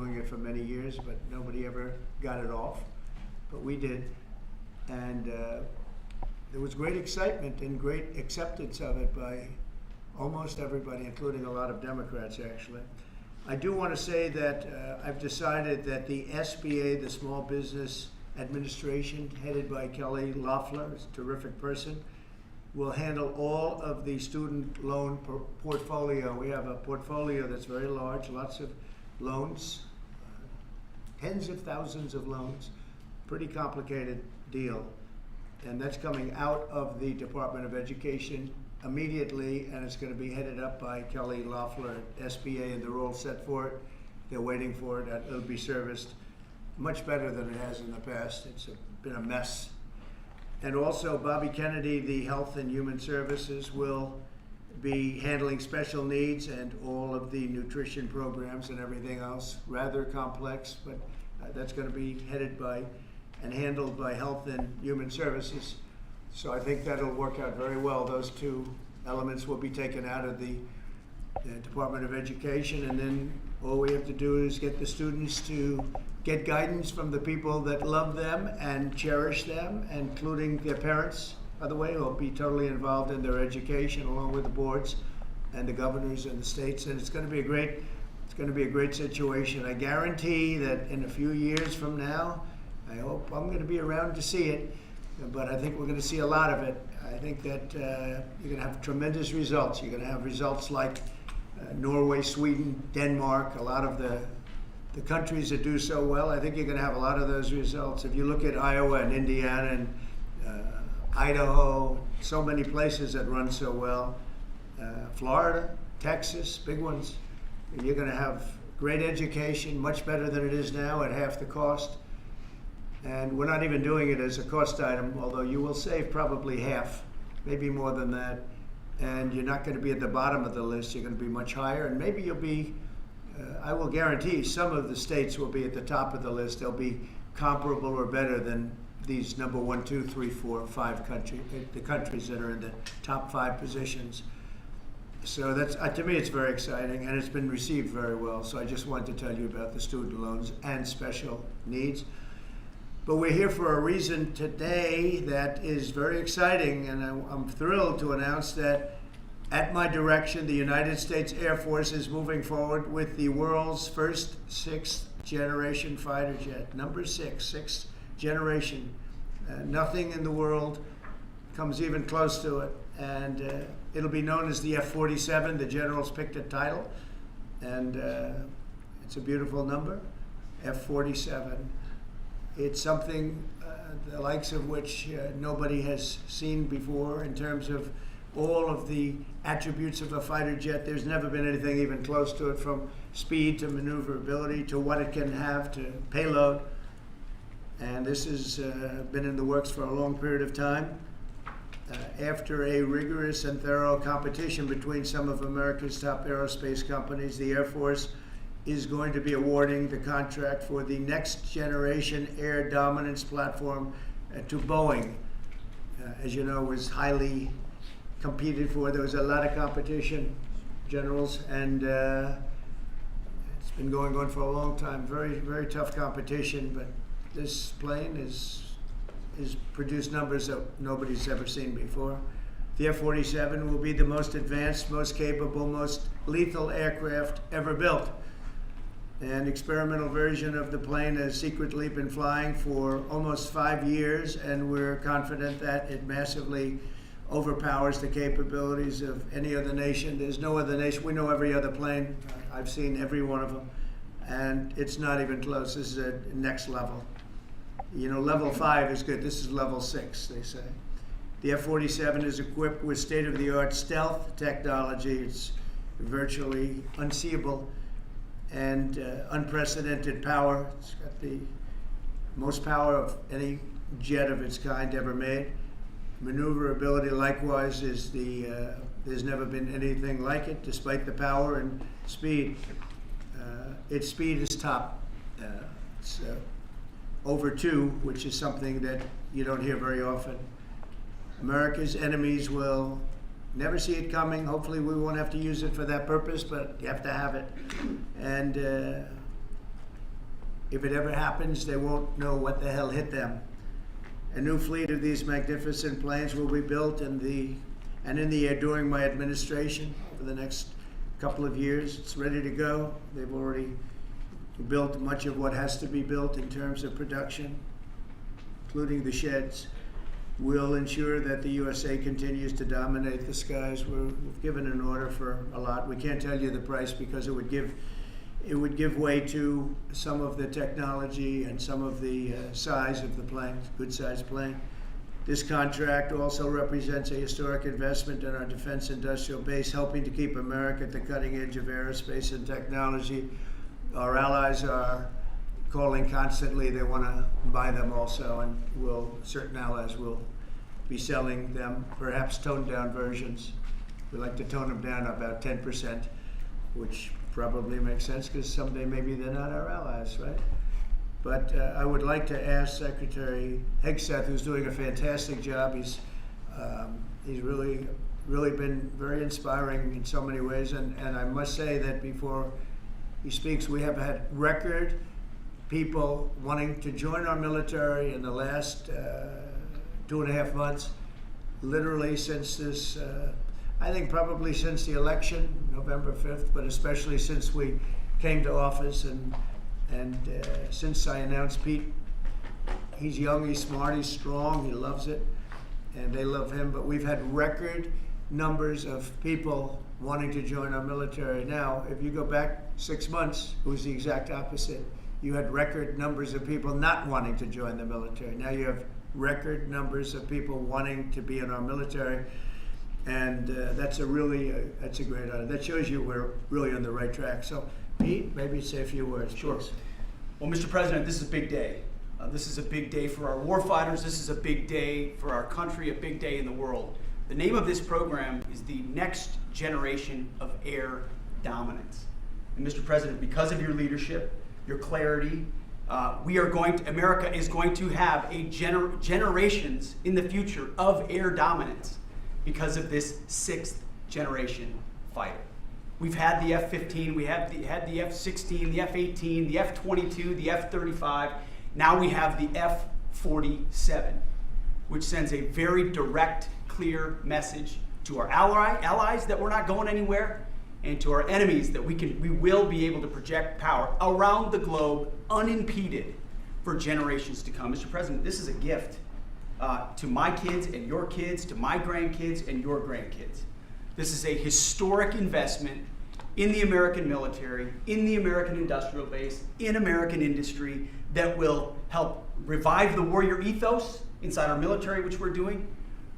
doing it for many years, but nobody ever got it off. But we did. And there was great excitement and great acceptance of it by almost everybody, including a lot of Democrats, actually. I do want to say that I've decided that the SBA, the Small Business Administration, headed by Kelly Loeffler, is a terrific person, will handle all of the student loan portfolio. We have a portfolio that's very large, lots of loans, tens of thousands of loans, pretty complicated deal. And that's coming out of the Department of Education immediately, and it's going to be headed up by Kelly Loeffler at SBA, and they're all set for it. They're waiting for it. It'll be serviced much better than it has in the past. It's been a mess. And also, Bobby Kennedy, the Health and Human Services, will be handling special needs and all of the nutrition programs and everything else. Rather complex, but that's going to be headed by and handled by Health and Human Services. So I think that'll work out very well. Those two elements will be taken out of the Department of Education, and then all we have to do is get the students to get guidance from the people that love them and cherish them, including their parents, by the way, who will be totally involved in their education along with the boards and the governors and the states. And it's going to be a great situation. I guarantee that in a few years from now, I hope I'm going to be around to see it, but I think we're going to see a lot of it. I think that you're going to have tremendous results. You're going to have results like Norway, Sweden, Denmark, a lot of the countries that do so well. I think you're going to have a lot of those results. If you look at Iowa and Indiana and Idaho, so many places that run so well, Florida, Texas, big ones, you're going to have great education, much better than it is now at half the cost. And we're not even doing it as a cost item, although you will save probably half, maybe more than that. And you're not going to be at the bottom of the list. You're going to be much higher. And maybe you'll be, I will guarantee some of the states will be at the top of the list. They'll be comparable or better than these number 1, 2, 3, 4, 5 countries, the countries that are in the top 5 positions. So that's, to me, it's very exciting, and it's been received very well. So I just wanted to tell you about the student loans and special needs. But we're here for a reason today that is very exciting, and I'm thrilled to announce that at my direction, the United States Air Force is moving forward with the world's first 6th generation fighter jet. Number 6, 6th generation. Nothing in the world comes even close to it. And it'll be known as the F-47. The generals picked a title, and it's a beautiful number, F-47. It's something the likes of which nobody has seen before in terms of all of the attributes of a fighter jet. There's never been anything even close to it, from speed to maneuverability to what it can have to payload. And this has been in the works for a long period of time. After a rigorous and thorough competition between some of America's top aerospace companies, the Air Force is going to be awarding the contract for the next generation air dominance platform to Boeing. As you know, was highly competed for. There was a lot of competition, generals, and it's been going on for a long time. Very, very tough competition, but this plane is produced numbers that nobody's ever seen before. The F-47 will be the most advanced, most capable, most lethal aircraft ever built. An experimental version of the plane has secretly been flying for almost 5 years, and we're confident that it massively overpowers the capabilities of any other nation. There's no other nation. We know every other plane. I've seen every one of them, and it's not even close. This is a next level. You know, level 5 is good. This is level 6, they say. The F-47 is equipped with state-of-the-art stealth technology. It's virtually unseeable and unprecedented power. It's got the most power of any jet of its kind ever made. Maneuverability, likewise, is there's never been anything like it, despite the power and speed. Its speed is top. It's over 2, which is something that you don't hear very often. America's enemies will never see it coming. Hopefully we won't have to use it for that purpose, but you have to have it. And if it ever happens, they won't know what the hell hit them. A new fleet of these magnificent planes will be built in the air during my administration over the next couple of years. It's ready to go. They've already built much of what has to be built in terms of production, including the sheds. We'll ensure that the USA continues to dominate the skies. We've given an order for a lot. We can't tell you the price because it would give way to some of the technology and some of the size of the plane, good sized plane. This contract also represents a historic investment in our defense industrial base, helping to keep America at the cutting edge of aerospace and technology. Our allies are calling constantly. They want to buy them also, and certain allies will be selling them, perhaps toned down versions. We like to tone them down about 10%, which probably makes sense because someday maybe they're not our allies, right? But I would like to ask Secretary Hegseth, who's doing a fantastic job. He's really been very inspiring in so many ways, and I must say that before he speaks, we have had record people wanting to join our military in the last 2.5 months, literally since this, I think probably since the election, November 5th, but especially since we came to office and since I announced Pete. He's young, he's smart, he's strong, he loves it, and they love him. But we've had record numbers of people wanting to join our military. Now, if you go back 6 months, it was the exact opposite. You had record numbers of people not wanting to join the military. Now you have record numbers of people wanting to be in our military, and that's a great honor. That shows you we're really on the right track. So, Pete, maybe say a few words. Sure. Please. Well, Mr. President, this is a big day. This is a big day for our warfighters. This is a big day for our country, a big day in the world. The name of this program is the Next Generation of Air Dominance. And Mr. President, because of your leadership, your clarity, America is going to have a generations in the future of air dominance because of this 6th generation fighter. We've had the F-15, we had the F-16, the F-18, the F-22, the F-35. Now we have the F-47, which sends a very direct, clear message to our allies that we're not going anywhere, and to our enemies that we will be able to project power around the globe unimpeded for generations to come. Mr. President, this is a gift to my kids and your kids, to my grandkids and your grandkids. This is a historic investment in the American military, in the American industrial base, in American industry that will help revive the warrior ethos inside our military, which we're doing,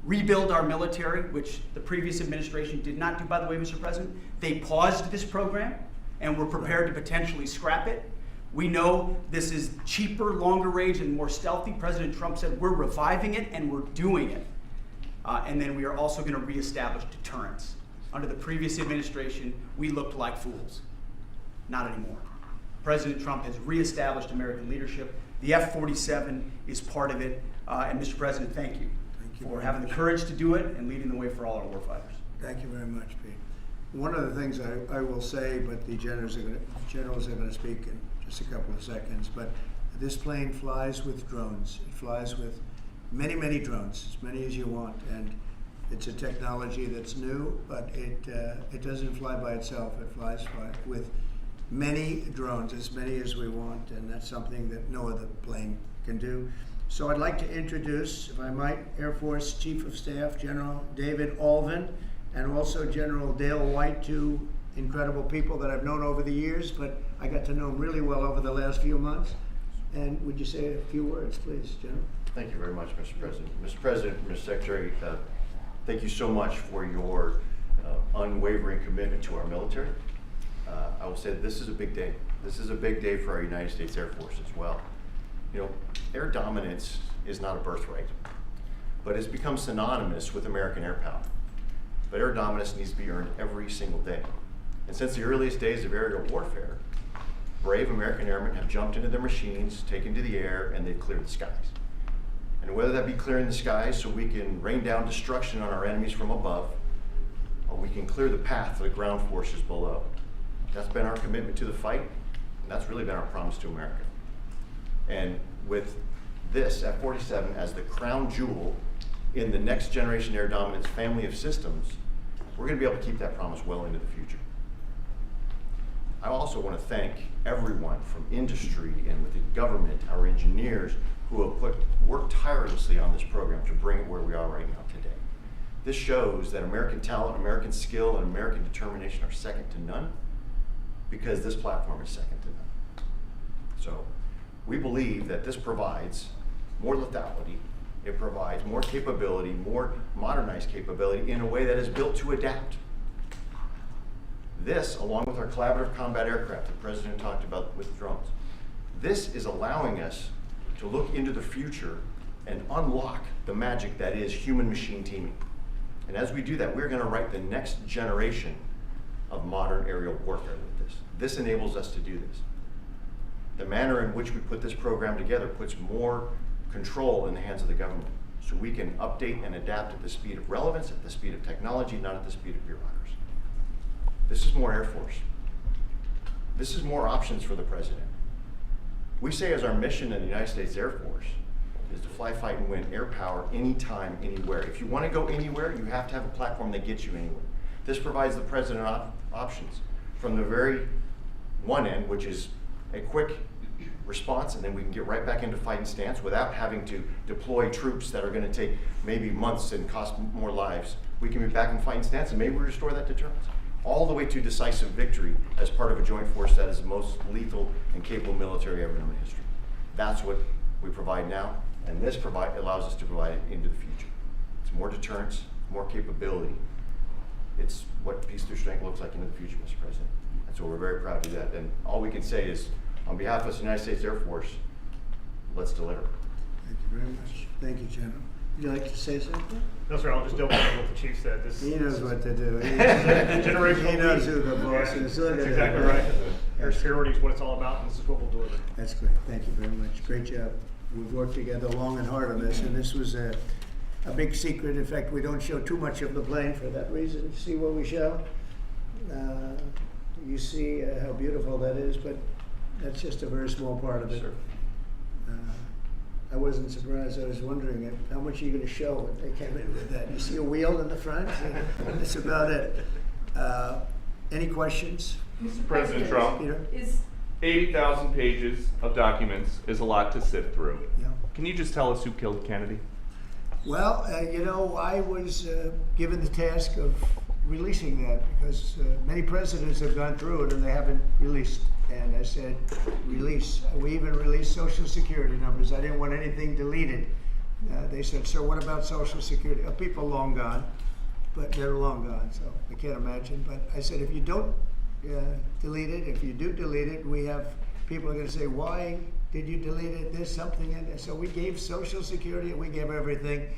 rebuild our military, which the previous administration did not do, by the way, Mr. President. They paused this program and were prepared to potentially scrap it. We know this is cheaper, longer range, and more stealthy. President Trump said we're reviving it and we're doing it. And then we are also going to reestablish deterrence. Under the previous administration, we looked like fools. Not anymore. President Trump has reestablished American leadership. The F-47 is part of it. And Mr. President, thank you for having the courage to do it and leading the way for all our warfighters. Thank you very much, Pete. One of the things I will say, but the generals are going to speak in just a couple of seconds, but this plane flies with drones. It flies with many, many drones, as many as you want, and it's a technology that's new, but it doesn't fly by itself. It flies with many drones, as many as we want, and that's something that no other plane can do. So I'd like to introduce, if I might, Air Force Chief of Staff General David Alvin, and also General Dale White, two incredible people that I've known over the years, but I got to know them really well over the last few months. And would you say a few words, please, General? Thank you very much, Mr. President. Mr. President, Mr. Secretary, thank you so much for your unwavering commitment to our military. I will say that this is a big day. This is a big day for our United States Air Force as well. You know, air dominance is not a birthright, but it's become synonymous with American air power. But air dominance needs to be earned every single day. And since the earliest days of aerial warfare, brave American airmen have jumped into their machines, taken to the air, and they've cleared the skies. And whether that be clearing the skies so we can rain down destruction on our enemies from above, or we can clear the path for the ground forces below. That's been our commitment to the fight, and that's really been our promise to America. And with this F-47 as the crown jewel in the next generation air dominance family of systems, we're going to be able to keep that promise well into the future. I also want to thank everyone from industry and within government, our engineers, who have worked tirelessly on this program to bring it where we are right now today. This shows that American talent, American skill, and American determination are second to none, because this platform is second to none. So we believe that this provides more lethality, it provides more capability, more modernized capability in a way that is built to adapt. This, along with our collaborative combat aircraft the President talked about with drones, this is allowing us to look into the future and unlock the magic that is human-machine teaming. And as we do that, we're going to write the next generation of modern aerial warfare with this. This enables us to do this. The manner in which we put this program together puts more control in the hands of the government, so we can update and adapt at the speed of relevance, at the speed of technology, not at the speed of bureaucracy. This is more Air Force. This is more options for the President. We say as our mission in the United States Air Force is to fly, fight, and win air power anytime, anywhere. If you want to go anywhere, you have to have a platform that gets you anywhere. This provides the President options from the very one end, which is a quick response, and then we can get right back into fighting stance without having to deploy troops that are going to take maybe months and cost more lives. We can be back in fighting stance, and maybe we restore that deterrence. All the way to decisive victory as part of a joint force that is the most lethal and capable military ever known in history. That's what we provide now, and this allows us to provide it into the future. It's more deterrence, more capability. It's what peace through strength looks like into the future, Mr. President. And so we're very proud to do that. And all we can say is, on behalf of the United States Air Force, let's deliver. Thank you very much. Thank you, General. Would you like to say something? No, sir, I'll just double check what the chief said. He knows what to do. Generational He knows leap. who the boss is. Look That's at exactly that. right. Air security is what it's all about, and this is what we'll deliver. That's great. Thank you very much. Great job. We've worked together long and hard on this, and this was a big secret. In fact, we don't show too much of the plane for that reason. You see what we show? You see how beautiful that is, but that's just a very small part of it. Sure. I wasn't surprised. I was wondering how much are you going to show when they came in with that. You see a wheel in the front? That's about it. Any questions? Mr. President Trump, Peter? is 80,000 pages of documents is a lot to sift through. Yeah. Can you just tell us who killed Kennedy? Well, I was given the task of releasing that because many presidents have gone through it and they haven't released. And I said, release. We even released Social Security numbers. I didn't want anything deleted. They said, sir, what about Social Security? People long gone, but they're long gone, so I can't imagine. But I said, if you don't delete it, if you do delete it, we have people are going to say, why did you delete it? There's something in there. So we gave Social Security and we gave everything.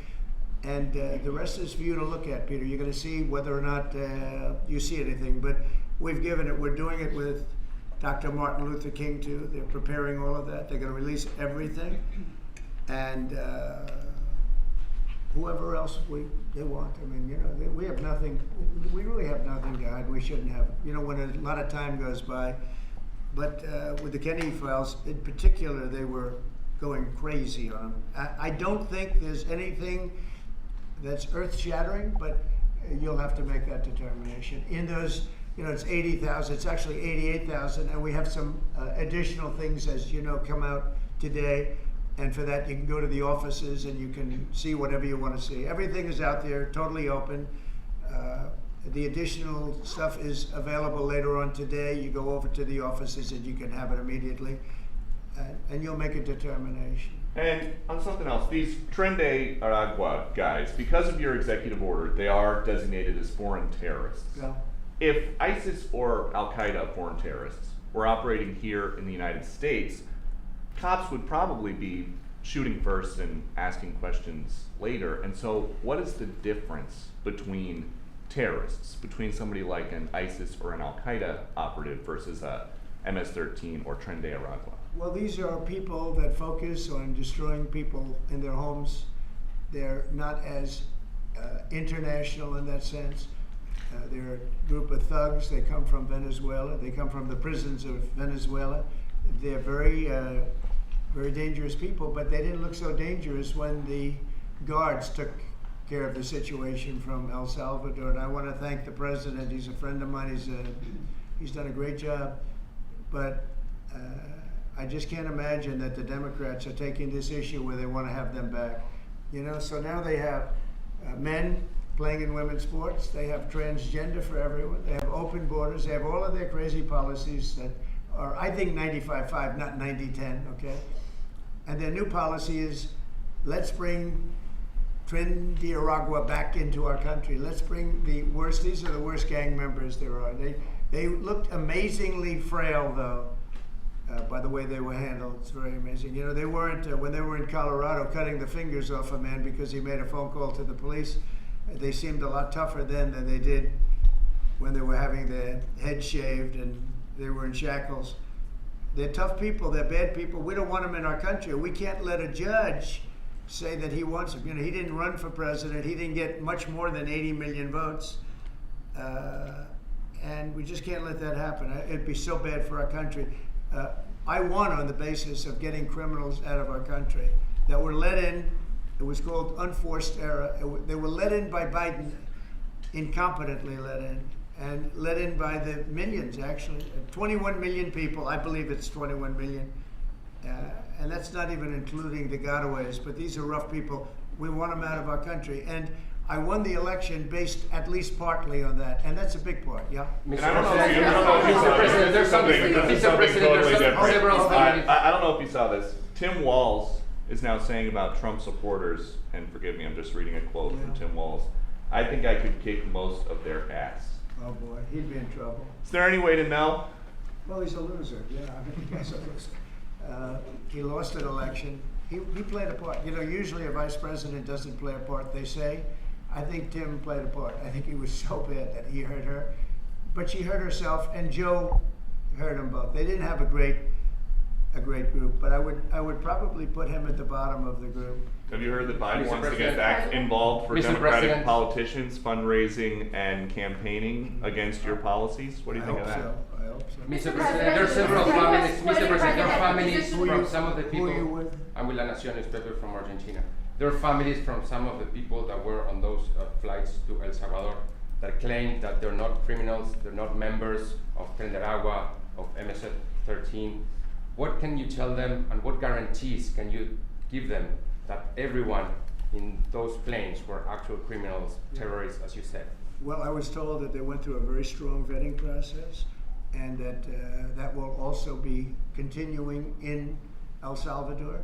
And the rest is for you to look at, Peter. You're going to see whether or not you see anything. But we've given it. We're doing it with Dr. Martin Luther King, too. They're preparing all of that. They're going to release everything. And whoever else they want. I mean, we have nothing. We really have nothing to hide. We shouldn't have. When a lot of time goes by. But with the Kennedy files, in particular, they were going crazy on them. I don't think there's anything that's earth-shattering, but you'll have to make that determination. In those, it's 80,000. It's actually 88,000, and we have some additional things, as you know, come out today. And for that, you can go to the offices and you can see whatever you want to see. Everything is out there, totally open. The additional stuff is available later on today. You go over to the offices and you can have it immediately, and you'll make a determination. And on something else, these Tren de Aragua guys, because of your executive order, they are designated as foreign terrorists. Yeah. If ISIS or Al-Qaeda foreign terrorists were operating here in the United States, cops would probably be shooting first and asking questions later. And so what is the difference between terrorists, between somebody like an ISIS or an Al-Qaeda operative versus a MS-13 or Tren de Aragua? Well, these are people that focus on destroying people in their homes. They're not as international in that sense. They're a group of thugs. They come from Venezuela. They come from the prisons of Venezuela. They're very very dangerous people, but they didn't look so dangerous when the guards took care of the situation from El Salvador. And I want to thank the president. He's a friend of mine. He's done a great job. But I just can't imagine that the Democrats are taking this issue where they want to have them back. You know, so now they have men playing in women's sports. They have transgender for everyone. They have open borders. They have all of their crazy policies that are, I think, 95-5, not 90-10, okay? And their new policy is, let's bring Trinidad back into our country. Let's bring the worst, these are the worst gang members there are. They looked amazingly frail, though, by the way they were handled. It's very amazing. You know, they weren't, when they were in Colorado cutting the fingers off a man because he made a phone call to the police, they seemed a lot tougher then than they did when they were having their heads shaved and they were in shackles. They're tough people. They're bad people. We don't want them in our country. We can't let a judge say that he wants him. You know, he didn't run for president. He didn't get much more than 80 million votes. And we just can't let that happen. It'd be so bad for our country. I won on the basis of getting criminals out of our country that were let in. It was called unforced error. They were let in by Biden, incompetently let in, and let in by the millions, actually. 21 million people. I believe it's 21 million. And that's not even including the gotaways, but these are rough people. We want them out of our country. And I won the election based at least partly on that, and that's a big part, yeah? And I don't know if you saw this. Tim Walz is now saying about Trump supporters, and forgive me, I'm just reading a quote from Tim Walz, I think I could kick most of their ass. Oh boy, he'd be in trouble. Is there any way to know? Well, he's a loser, yeah, I mean, he's a loser. He lost an election. He played a part. You know, usually a vice president doesn't play a part, they say. I think Tim played a part. I think he was so bad that he hurt her. But she hurt herself, and Joe hurt them both. They didn't have a great group, but I would probably put him at the bottom of the group. Have you heard that Biden Mr. wants to President. get back involved for Mr. Democratic President. politicians, fundraising and campaigning against your policies? What do you think of that? I hope so. Mr. President, there are several families. Mr. President, there are families Who from you- some of the who are you people. with? I'm with La Nación newspaper from Argentina. There are families from some of the people that were on those flights to El Salvador that claim that they're not criminals, they're not members of Trinidad, of MS-13. What can you tell them, and what guarantees can you give them that everyone in those planes were actual criminals, terrorists, as you said? Well, I was told that they went through a very strong vetting process, and that that will also be continuing in El Salvador.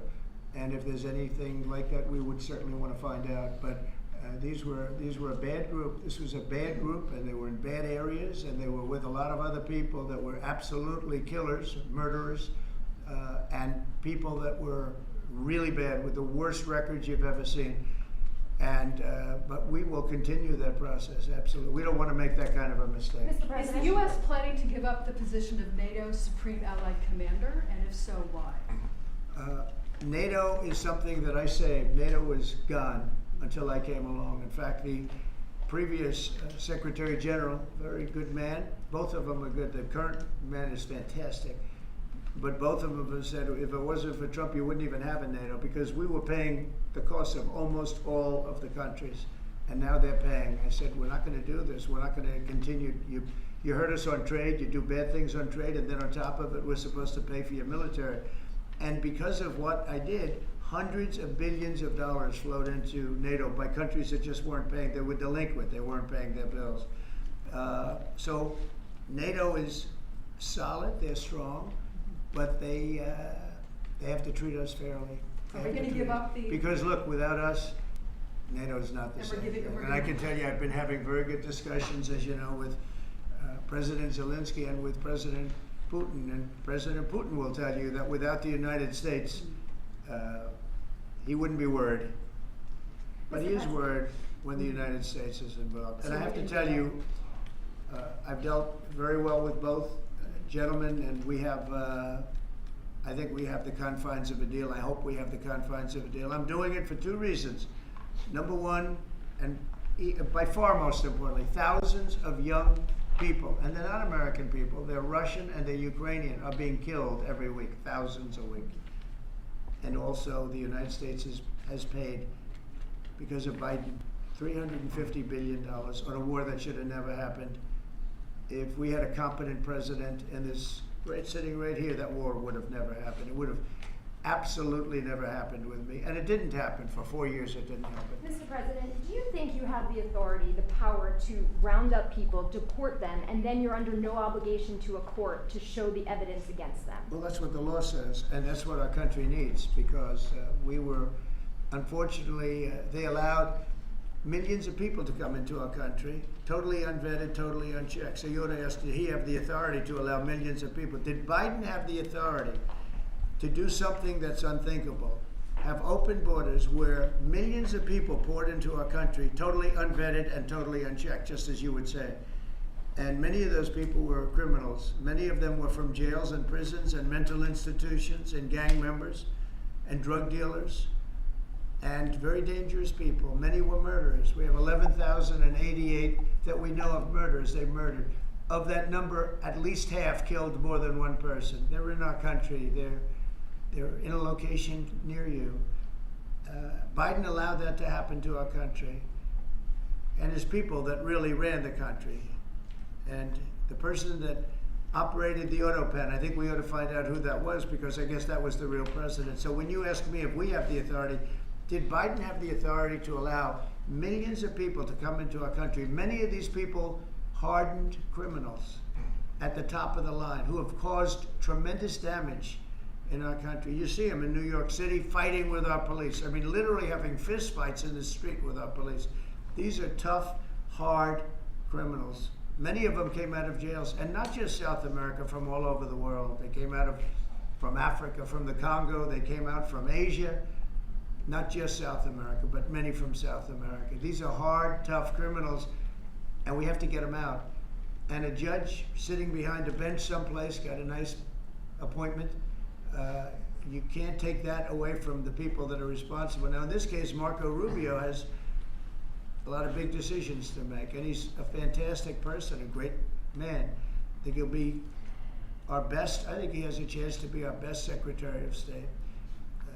And if there's anything like that, we would certainly want to find out. But these were a bad group. This was a bad group, and they were in bad areas, and they were with a lot of other people that were absolutely killers, murderers, and people that were really bad with the worst records you've ever seen. And but we will continue that process, absolutely. We don't want to make that kind of a mistake. Mr. President, is the U.S. planning to give up the position of NATO's Supreme Allied Commander, and if so, why? NATO is something that I saved. NATO was gone until I came along. In fact, the previous Secretary General, very good man, both of them are good. The current man is fantastic. But both of them have said, if it wasn't for Trump, you wouldn't even have a NATO, because we were paying the cost of almost all of the countries. And now they're paying. I said, we're not going to do this. We're not going to continue. You hurt us on trade. You do bad things on trade. And then on top of it, we're supposed to pay for your military. And because of what I did, hundreds of billions of dollars flowed into NATO by countries that just weren't paying. They were delinquent. They weren't paying their bills. So NATO is solid. They're strong. But they have to treat us fairly. Are we going to give up the... Because look, without us, NATO's not the And we're same. giving- we're And I giving- can tell you, I've been having very good discussions, as you know, with President Zelensky and with President Putin. And President Putin will tell you that without the United States, he wouldn't be worried. But he is worried when the United States is involved. And I have to tell you, I've dealt very well with both gentlemen, and we have, I think we have the confines of a deal. I hope we have the confines of a deal. I'm doing it for two reasons. Number one, and by far most importantly, thousands of young people, and they're not American people, they're Russian and they're Ukrainian, are being killed every week, thousands a week. And also the United States has paid, because of Biden, $350 billion on a war that should have never happened. If we had a competent president and this sitting right here, that war would have never happened. It would have absolutely never happened with me. And it didn't happen. For 4 years it didn't happen. Mr. President, do you think you have the authority, the power to round up people, deport them, and then you're under no obligation to a court to show the evidence against them? Well, that's what the law says, and that's what our country needs, because we were, unfortunately, they allowed millions of people to come into our country, totally unvetted, totally unchecked. So you ought to ask, did he have the authority to allow millions of people? Did Biden have the authority to do something that's unthinkable? Have open borders where millions of people poured into our country, totally unvetted and totally unchecked, just as you would say. And many of those people were criminals. Many of them were from jails and prisons and mental institutions and gang members and drug dealers and very dangerous people. Many were murderers. We have 11,088 that we know of murderers they murdered. Of that number, at least half killed more than one person. They're in our country. They're in a location near you. Biden allowed that to happen to our country. And his people that really ran the country. And the person that operated the auto pen, I think we ought to find out who that was, because I guess that was the real president. So when you ask me if we have the authority, did Biden have the authority to allow millions of people to come into our country? Many of these people, hardened criminals at the top of the line who have caused tremendous damage in our country. You see them in New York City fighting with our police. I mean, literally having fist fights in the street with our police. These are tough, hard criminals. Many of them came out of jails, and not just South America, from all over the world. They came out from Africa, from the Congo. They came out from Asia. Not just South America, but many from South America. These are hard, tough criminals, and we have to get them out. And a judge sitting behind a bench someplace got a nice appointment. You can't take that away from the people that are responsible. Now, in this case, Marco Rubio has a lot of big decisions to make, and he's a fantastic person, a great man. I think he'll be our best. I think he has a chance to be our best Secretary of State.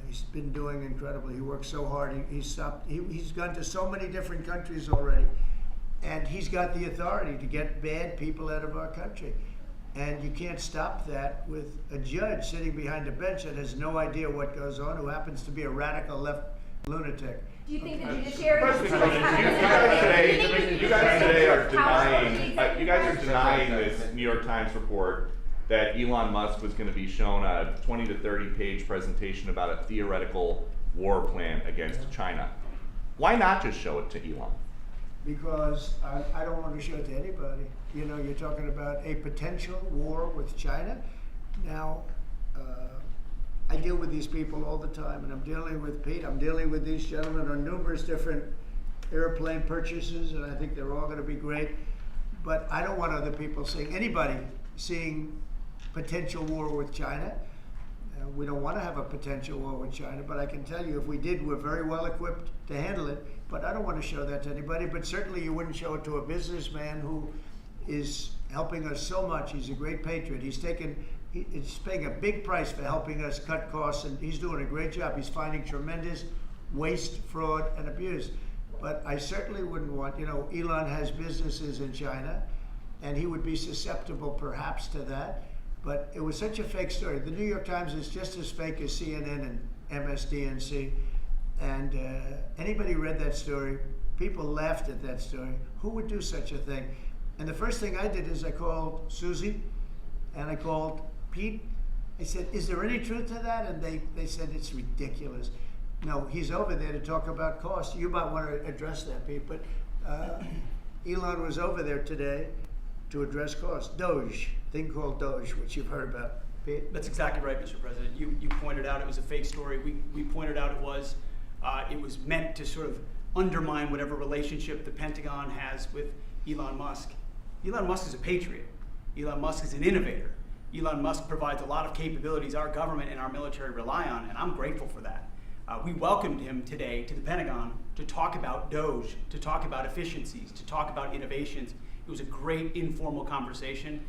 He's been doing incredibly. He works so hard. He's gone to so many different countries already, and he's got the authority to get bad people out of our country. And you can't stop that with a judge sitting behind a bench that has no idea what goes on, who happens to be a radical left lunatic. Do you think the judiciary is You guys today are denying this New York Times report that Elon Musk was going to be shown a 20 to 30 page presentation about a theoretical war plan against China. Why not just show it to Elon? Because I don't want to show it to anybody. You know, you're talking about a potential war with China. Now, I deal with these people all the time, and I'm dealing with Pete. I'm dealing with these gentlemen on numerous different airplane purchases, and I think they're all going to be great. But I don't want other people seeing potential war with China. We don't want to have a potential war with China, but I can tell you if we did, we're very well equipped to handle it. But I don't want to show that to anybody, but certainly you wouldn't show it to a businessman who is helping us so much. He's a great patriot. He's paying a big price for helping us cut costs, and he's doing a great job. He's finding tremendous waste, fraud, and abuse. But I certainly wouldn't want, Elon has businesses in China, and he would be susceptible perhaps to that. But it was such a fake story. The New York Times is just as fake as CNN and MSDNC. And anybody read that story, people laughed at that story. Who would do such a thing? And the first thing I did is I called Susie and I called Pete. I said, is there any truth to that? And they said, it's ridiculous. No, he's over there to talk about cost. You might want to address that, Pete. But Elon was over there today to address costs. Doge, thing called Doge, which you've heard about. Pete? That's exactly right, Mr. President. You pointed out it was a fake story. We pointed out it was meant to sort of undermine whatever relationship the Pentagon has with Elon Musk. Elon Musk is a patriot. Elon Musk is an innovator. Elon Musk provides a lot of capabilities our government and our military rely on, and I'm grateful for that. We welcomed him today to the Pentagon to talk about Doge, to talk about efficiencies, to talk about innovations. It was a great informal conversation.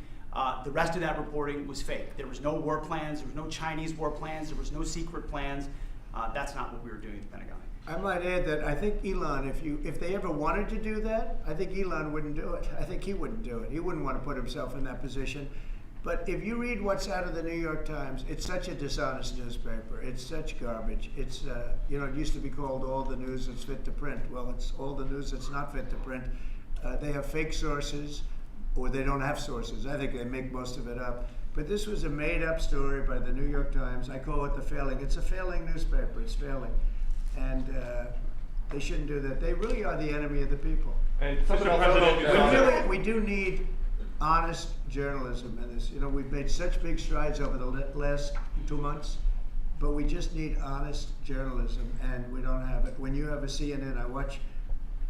The rest of that reporting was fake. There was no war plans, there was no Chinese war plans, there was no secret plans. That's not what we were doing at the Pentagon. I might add that I think Elon, if they ever wanted to do that, I think Elon wouldn't do it. I think he wouldn't do it. He wouldn't want to put himself in that position. But if you read what's out of the New York Times, it's such a dishonest newspaper. It's such garbage. It's, it used to be called all the news that's fit to print. Well, it's all the news that's not fit to print. They have fake sources, or they don't have sources. I think they make most of it up. But this was a made-up story by the New York Times. I call it the failing. It's a failing newspaper. It's failing. And they shouldn't do that. They really are the enemy of the people. And Mr. President, We do need honest journalism in this. We've made such big strides over the last 2 months, but we just need honest journalism, and we don't have it. When you have a CNN,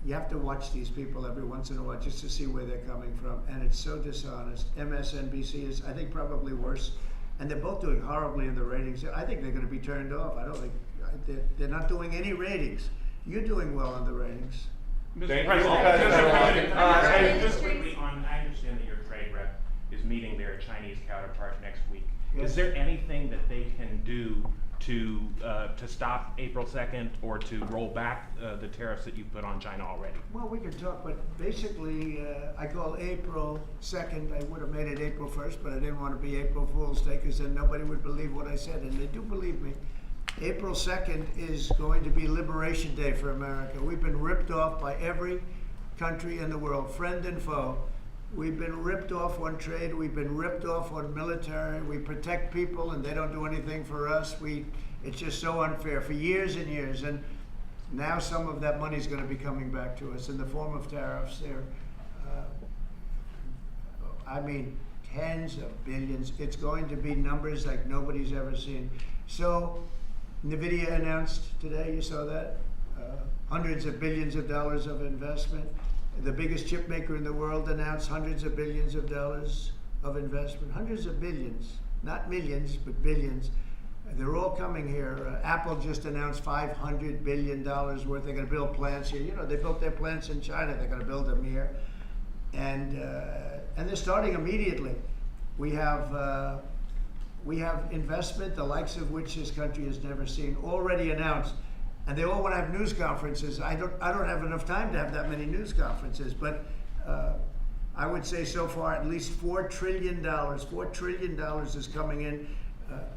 you have to watch these people every once in a while just to see where they're coming from, and it's so dishonest. MSNBC is, I think, probably worse, and they're both doing horribly in the ratings. I think they're going to be turned off. I don't think they're not doing any ratings. You're doing well in the ratings. Thank Mr. you. President, Just quickly on, I understand that your trade rep is meeting their Chinese counterpart next week. Yes. Is there anything that they can do to stop April 2nd or to roll back the tariffs that you've put on China already? Well, we could talk, but basically, I call April 2nd. I would have made it April 1st, but I didn't want to be April Fool's Day because then nobody would believe what I said, and they do believe me. April 2nd is going to be Liberation Day for America. We've been ripped off by every country in the world, friend and foe. We've been ripped off on trade. We've been ripped off on military. We protect people and they don't do anything for us. It's just so unfair for years and years. And now some of that money is going to be coming back to us in the form of tariffs. Tens of billions. It's going to be numbers like nobody's ever seen. So NVIDIA announced today, you saw that, hundreds of billions of dollars of investment. The biggest chip maker in the world announced hundreds of billions of dollars of investment. Hundreds of billions, not millions, but billions. They're all coming here. Apple just announced $500 billion worth. They're going to build plants here. They built their plants in China. They're going to build them here. And they're starting immediately. We have investment, the likes of which this country has never seen, already announced. And they all want to have news conferences. I don't have enough time to have that many news conferences, but I would say so far at least $4 trillion. $4 trillion is coming in.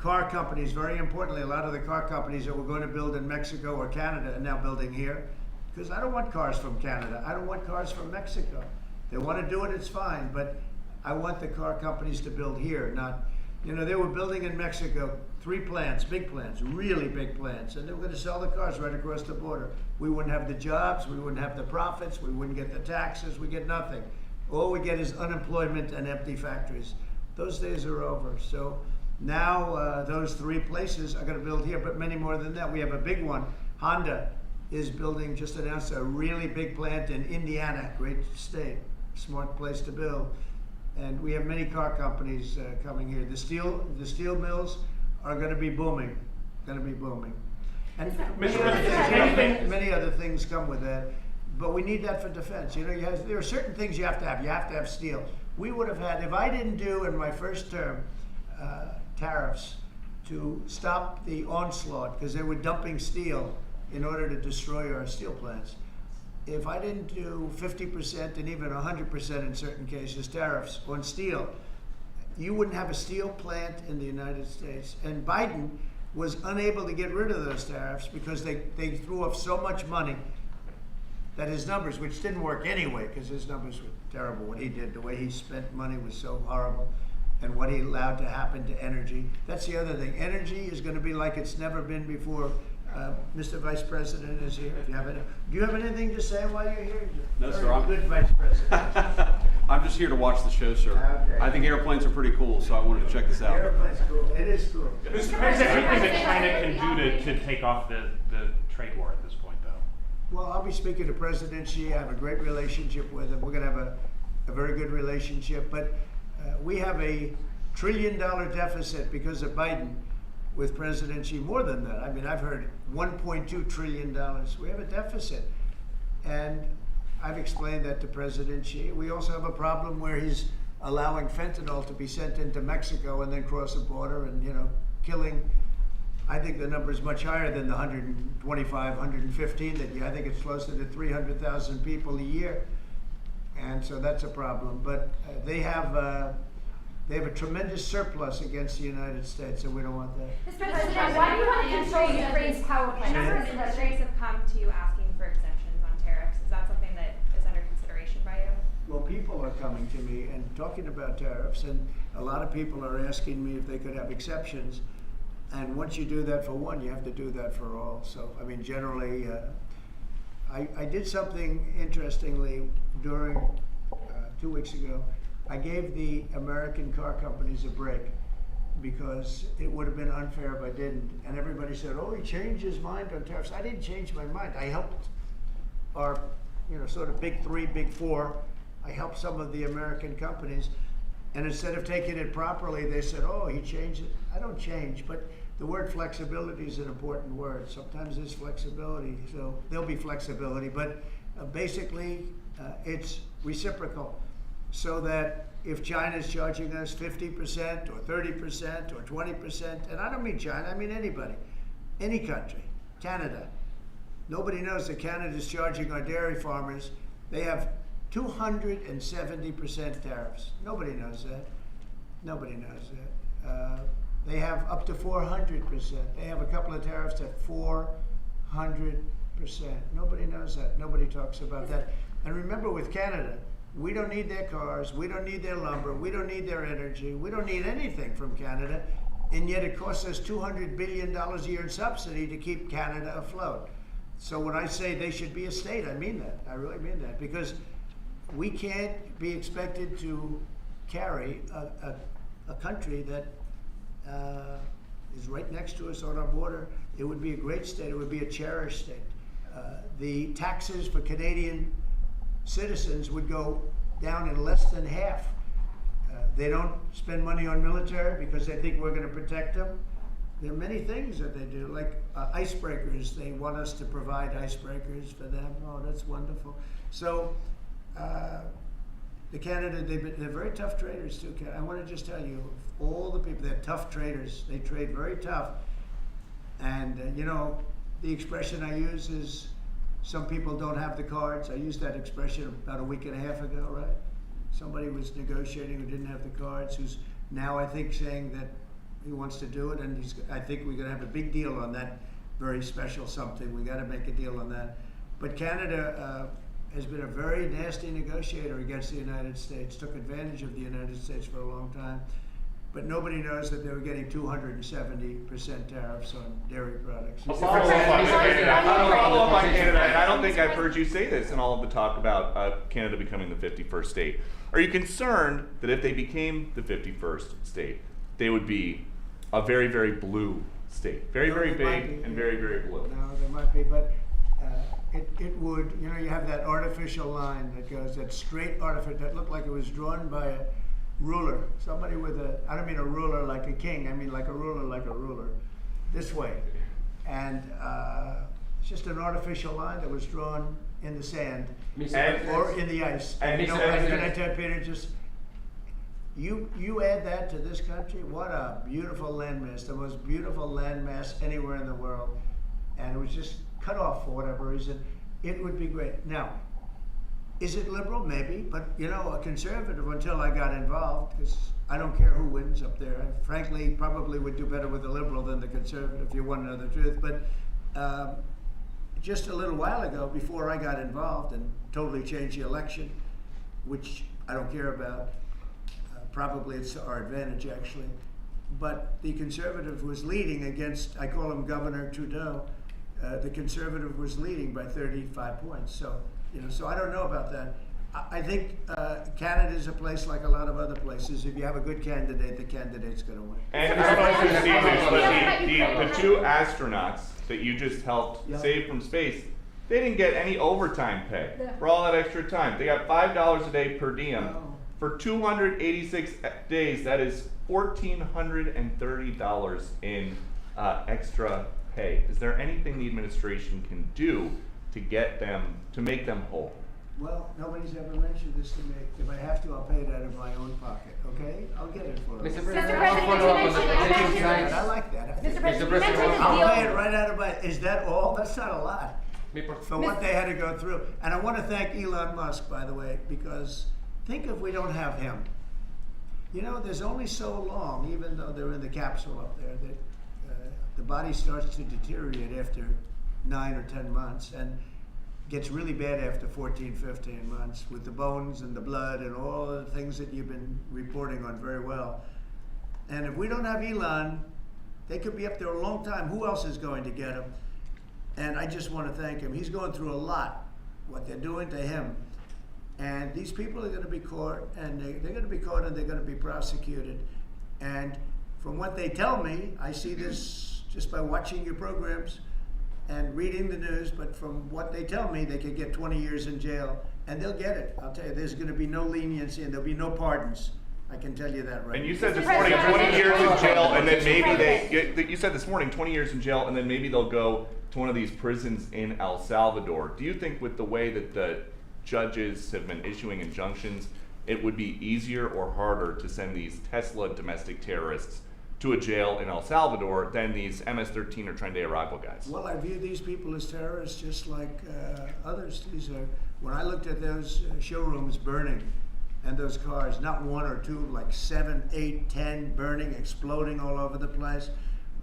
Car companies, very importantly, a lot of the car companies that were going to build in Mexico or Canada are now building here. Because I don't want cars from Canada. I don't want cars from Mexico. They want to do it, it's fine, but I want the car companies to build here, not, they were building in Mexico 3 plants, big plants, really big plants, and they were going to sell the cars right across the border. We wouldn't have the jobs, we wouldn't have the profits, we wouldn't get the taxes, we get nothing. All we get is unemployment and empty factories. Those days are over. So now those 3 places are going to build here, but many more than that. We have a big one. Honda is building, just announced a really big plant in Indiana, great state, smart place to build. And we have many car companies coming here. The steel mills are going to be booming, And many other things come with that. But we need that for defense. There are certain things you have to have. You have to have steel. We would have had, if I didn't do in my first term tariffs to stop the onslaught, because they were dumping steel in order to destroy our steel plants. If I didn't do 50% and even 100% in certain cases tariffs on steel, you wouldn't have a steel plant in the United States. And Biden was unable to get rid of those tariffs because they threw off so much money that his numbers, which didn't work anyway, because his numbers were terrible, what he did, the way he spent money was so horrible, and what he allowed to happen to energy. That's the other thing. Energy is going to be like it's never been before. Mr. Vice President is here. Do you have anything to say while you're here? No, sir. I'm good Vice President. I'm just here to watch the show, sir. Okay. I think airplanes are pretty cool, so I wanted to check this out. Airplane's cool. It is cool. Mr. President, anything that China can do to take off the trade war at this point, though? Well, I'll be speaking to President Xi. I have a great relationship with him. We're going to have a very good relationship. But we have $1 trillion deficit because of Biden with President Xi. More than that. I mean, I've heard $1.2 trillion. We have a deficit. And I've explained that to President Xi. We also have a problem where he's allowing fentanyl to be sent into Mexico and then cross the border and, killing. I think the number is much higher than the 125, 115 that I think it's closer to 300,000 people a year. And so that's a problem. But they have a tremendous surplus against the United States, and we don't want that. Mr. President, why do you want to control Ukraine's power A number plant? of industries have come to you asking for exemptions on tariffs. Is that something that is under consideration by you? Well, people are coming to me and talking about tariffs, and a lot of people are asking me if they could have exceptions. And once you do that for one, you have to do that for all. So, I mean, generally, I did something interestingly during 2 weeks ago. I gave the American car companies a break because it would have been unfair if I didn't. And everybody said, oh, he changed his mind on tariffs. I didn't change my mind. I helped our, sort of big three, big four. I helped some of the American companies. And instead of taking it properly, they said, oh, he changed it. I don't change, but the word flexibility is an important word. Sometimes there's flexibility, so there'll be flexibility, but basically it's reciprocal. So that if China's charging us 50% or 30% or 20%, and I don't mean China, I mean anybody, any country, Canada. Nobody knows that Canada's charging our dairy farmers. They have 270% tariffs. Nobody knows that. Nobody knows that. They have up to 400%. They have a couple of tariffs at 400%. Nobody knows that. Nobody talks about that. And remember, with Canada, we don't need their cars, we don't need their lumber, we don't need their energy, we don't need anything from Canada, and yet it costs us $200 billion a year in subsidy to keep Canada afloat. So when I say they should be a state, I mean that. I really mean that, because we can't be expected to carry a country that is right next to us on our border. It would be a great state. It would be a cherished state. The taxes for Canadian citizens would go down in less than half. They don't spend money on military because they think we're going to protect them. There are many things that they do, like icebreakers. They want us to provide icebreakers for them. Oh, that's wonderful. So the Canada, they're very tough traders too. I want to just tell you, all the people, they're tough traders. They trade very tough. And the expression I use is, some people don't have the cards. I used that expression about a week and a half ago, right? Somebody was negotiating who didn't have the cards, who's now, I think, saying that he wants to do it, and I think we're going to have a big deal on that very special something. We got to make a deal on that. But Canada has been a very nasty negotiator against the United States, took advantage of the United States for a long time. But nobody knows that they were getting 270% tariffs on dairy products. A follow-up on Canada, and I don't think I've heard you say this in all of the talk about Canada becoming the 51st state. Are you concerned that if they became the 51st state, they would be a very, very blue state? Very, very big and very, very blue. No, there might be, but it would, you have that artificial line that goes, that straight artificial, that looked like it was drawn by a ruler. Somebody with I don't mean a ruler like a king, I mean like a ruler, this way. And it's just an artificial line that was drawn in the sand or in the ice. And can I tell Peter, just, you add that to this country, what a beautiful landmass, the most beautiful landmass anywhere in the world. And it was just cut off for whatever reason. It would be great. Now, is it liberal? Maybe, but a conservative until I got involved, because I don't care who wins up there. I frankly probably would do better with the liberal than the conservative, if you want to know the truth. But just a little while ago, before I got involved and totally changed the election, which I don't care about, probably it's to our advantage actually, but the conservative was leading against, I call him Governor Trudeau, the conservative was leading by 35 points. So, so I don't know about that. I think Canada is a place like a lot of other places. If you have a good candidate, the candidate's going to win. And I don't know if you've seen this, but the two astronauts that you just helped save from space, they didn't get any overtime pay for all that extra time. They got $5 a day per diem. For 286 days, that is $1,430 in extra pay. Is there anything the administration can do to get them, to make them whole? Well, nobody's ever mentioned this to me. If I have to, I'll pay it out of my own pocket, okay? I'll get it for Mr. them. President, President, follow up on you the mentioned- petition you signs. I like that. I think- Mr. President, you President, mentioned the I'll deal. pay it right out of my, is that all? That's not a lot Me por- for what they had to go through. And I want to thank Elon Musk, by the way, because think if we don't have him. You know, there's only so long, even though they're in the capsule up there, that the body starts to deteriorate after 9 or 10 months and gets really bad after 14, 15 months with the bones and the blood and all the things that you've been reporting on very well. And if we don't have Elon, they could be up there a long time. Who else is going to get him? And I just want to thank him. He's going through a lot, what they're doing to him. And these people are going to be caught, and they're going to be caught, and they're going to be prosecuted. And from what they tell me, I see this just by watching your programs and reading the news, but from what they tell me, they could get 20 years in jail, and they'll get it. I'll tell you, there's going to be no leniency, and there'll be no pardons. I can tell you that right And you now. said this Mr. morning President, 20 years in jail, and then Mr. maybe you said this morning 20 years in jail, and then maybe they'll go to one of these prisons in El Salvador. Do you think with the way that the judges have been issuing injunctions, it would be easier or harder to send these Tesla domestic terrorists to a jail in El Salvador than these MS-13 or Tren de Aragua guys? Well, I view these people as terrorists just like others. These are, when I looked at those showrooms burning and those cars, not one or two, like 7, 8, 10 burning, exploding all over the place.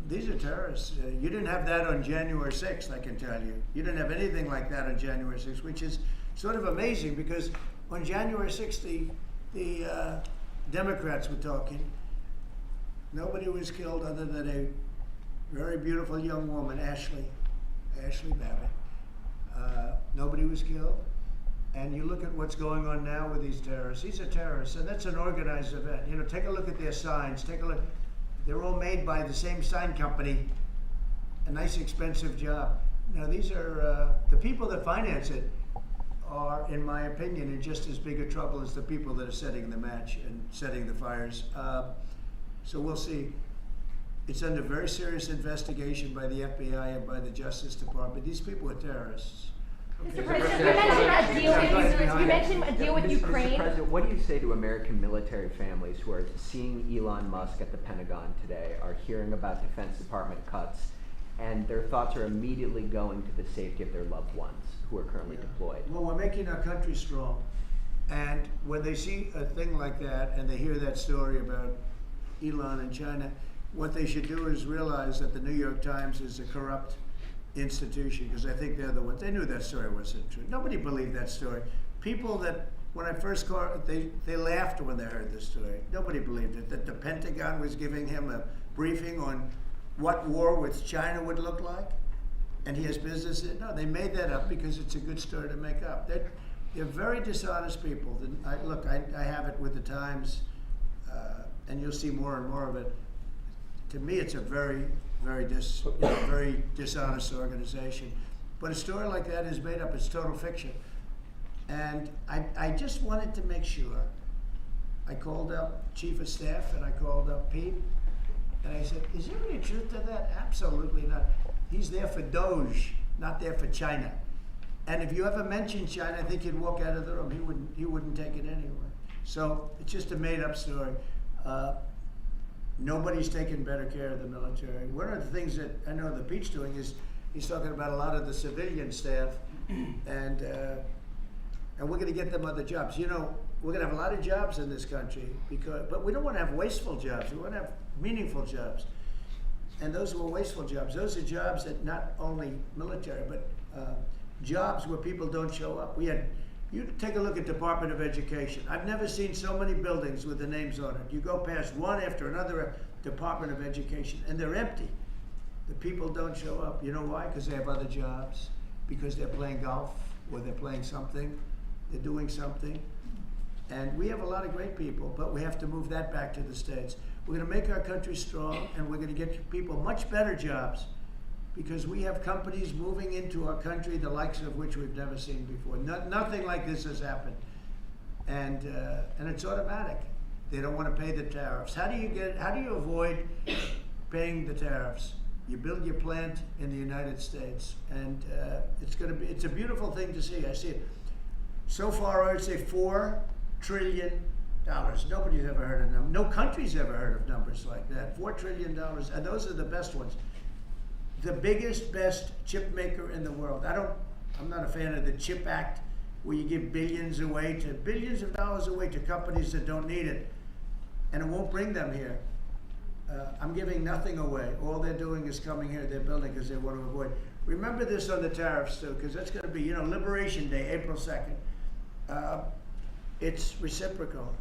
These are terrorists. You didn't have that on January 6th, I can tell you. You didn't have anything like that on January 6th, which is sort of amazing because on January 6th, the Democrats were talking. Nobody was killed other than a very beautiful young woman, Ashley Babbitt. Nobody was killed. And you look at what's going on now with these terrorists. These are terrorists, and that's an organized event. You know, take a look at their signs. Take a look. They're all made by the same sign company. A nice, expensive job. Now, these are the people that finance it are, in my opinion, in just as big a trouble as the people that are setting the match and setting the fires. So we'll see. It's under very serious investigation by the FBI and by the Justice Department. These people are terrorists. Mr. President, you mentioned a deal with Ukraine. Mr. President, what do you say to American military families who are seeing Elon Musk at the Pentagon today, are hearing about Defense Department cuts, and their thoughts are immediately going to the safety of their loved ones who are currently deployed? Well, we're making our country strong. And when they see a thing like that and they hear that story about Elon and China, what they should do is realize that the New York Times is a corrupt institution, because I think they're the ones. They knew that story wasn't true. Nobody believed that story. People that, when I first called, they laughed when they heard the story. Nobody believed it, that the Pentagon was giving him a briefing on what war with China would look like, and he has business in. No, they made that up because it's a good story to make up. They're very dishonest people. I have it with the Times, and you'll see more and more of it. To me, it's a very dishonest organization. But a story like that is made up. It's total fiction. And I just wanted to make sure. I called up Chief of Staff and I called up Pete, and I said, is there any truth to that? Absolutely not. He's there for Doge, not there for China. And if you ever mention China, I think he'd walk out of the room. He wouldn't take it anyway. So it's just a made up story. Nobody's taken better care of the military. One of the things that I know that Pete's doing is he's talking about a lot of the civilian staff, and we're going to get them other jobs. You know, we're going to have a lot of jobs in this country, but we don't want to have wasteful jobs. We want to have meaningful jobs. And those were wasteful jobs. Those are jobs that not only military, but jobs where people don't show up. You take a look at Department of Education. I've never seen so many buildings with the names on it. You go past one after another Department of Education, and they're empty. The people don't show up. You know why? Because they have other jobs, because they're playing golf, or they're playing something, they're doing something. And we have a lot of great people, but we have to move that back to the States. We're going to make our country strong, and we're going to get people much better jobs, because we have companies moving into our country, the likes of which we've never seen before. Nothing like this has happened. And it's automatic. They don't want to pay the tariffs. How do you avoid paying the tariffs? You build your plant in the United States, and it's a beautiful thing to see. I see it. So far, I would say $4 trillion. Nobody's ever heard of them. No country's ever heard of numbers like that. $4 trillion, and those are the best ones. The biggest, best chip maker in the world. I'm not a fan of the CHIP Act, where you give billions of dollars away to companies that don't need it, and it won't bring them here. I'm giving nothing away. All they're doing is coming here. They're building because they want to avoid. Remember this on the tariffs too, because that's going to be, Liberation Day, April 2nd. It's reciprocal.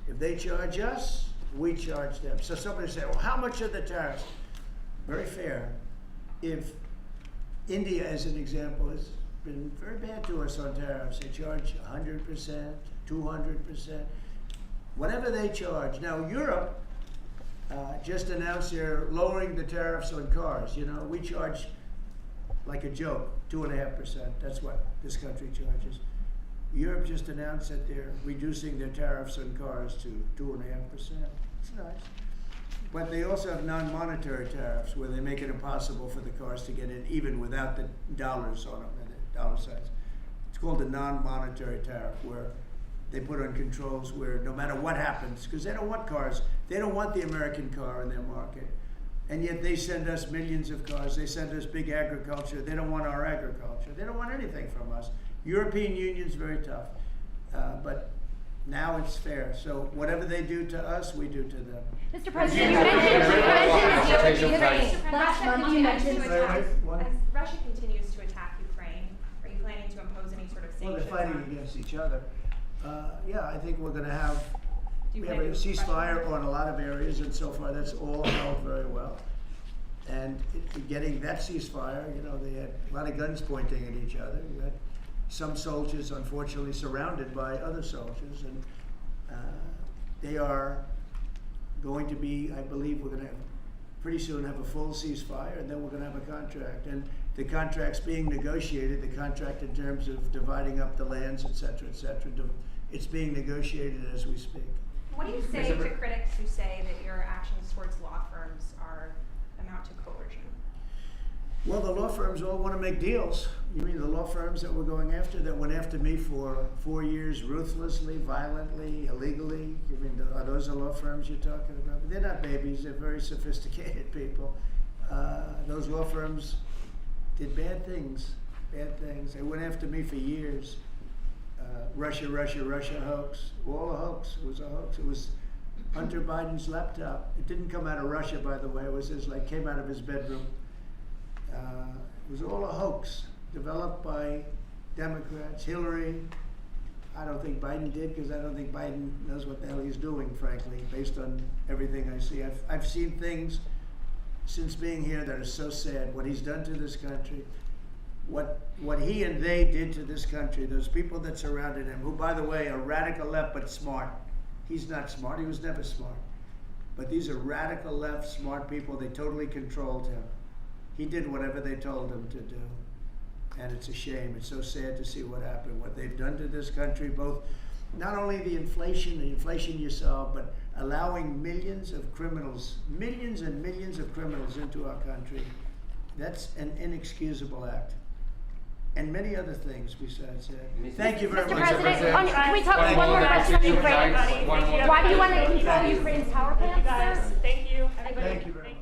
If they charge us, we charge them. So somebody say, well, how much are the tariffs? Very fair. If India, as an example, has been very bad to us on tariffs, they charge 100%, 200%, whatever they charge. Now, Europe just announced they're lowering the tariffs on cars. We charge like a joke, 2.5%. That's what this country charges. Europe just announced that they're reducing their tariffs on cars to 2.5%. It's nice. But they also have non-monetary tariffs where they make it impossible for the cars to get in even without the dollars on them, the dollar signs. It's called a non-monetary tariff, where they put on controls where no matter what happens, because they don't want cars, they don't want the American car in their market. And yet they send us millions of cars, they send us big agriculture, they don't want our agriculture, they don't want anything from us. European Union's very tough, but now it's fair. So whatever they do to us, we do to them. Mr. President, you mentioned Last month you mentioned as Russia continues to attack Ukraine, are you planning to impose any sort of Well, sanctions? they're fighting against each other. Yeah, I think we're going to have, Do you we have plan a to ceasefire on a lot of areas, and so far that's all held very well. And getting that ceasefire, they had a lot of guns pointing at each other. You had some soldiers, unfortunately, surrounded by other soldiers, and they are going to be, I believe we're going to have, pretty soon have a full ceasefire, and then we're going to have a contract. And the contract's being negotiated, the contract in terms of dividing up the lands, et cetera, it's being negotiated as we speak. What do you say to critics who say that your actions towards law firms amount to coercion? Well, the law firms all want to make deals. You mean the law firms that we're going after, that went after me for 4 years, ruthlessly, violently, illegally? You mean, are those the law firms you're talking about? They're not babies, they're very sophisticated people. Those law firms did bad things. They went after me for years. Russia hoax, all a hoax. It was a hoax. It was Hunter Biden's laptop. It didn't come out of Russia, by the way. It was came out of his bedroom. It was all a hoax, developed by Democrats. Hillary, I don't think Biden did, because I don't think Biden knows what the hell he's doing, frankly, based on everything I see. I've seen things since being here that are so sad. What he's done to this country, what he and they did to this country, those people that surrounded him, who, by the way, are radical left but smart. He's not smart. He was never smart. But these are radical left, smart people. They totally controlled him. He did whatever they told him to do. And it's a shame. It's so sad to see what happened, what they've done to this country, both not only the inflation you saw, but allowing millions of criminals, millions and millions of criminals into our country. That's an inexcusable act. And many other things besides that. Thank you very Mr. much. President, can we talk one more question on Ukraine? Why do you want to control Ukraine's power plants, sir? Thank you. Thank you very much.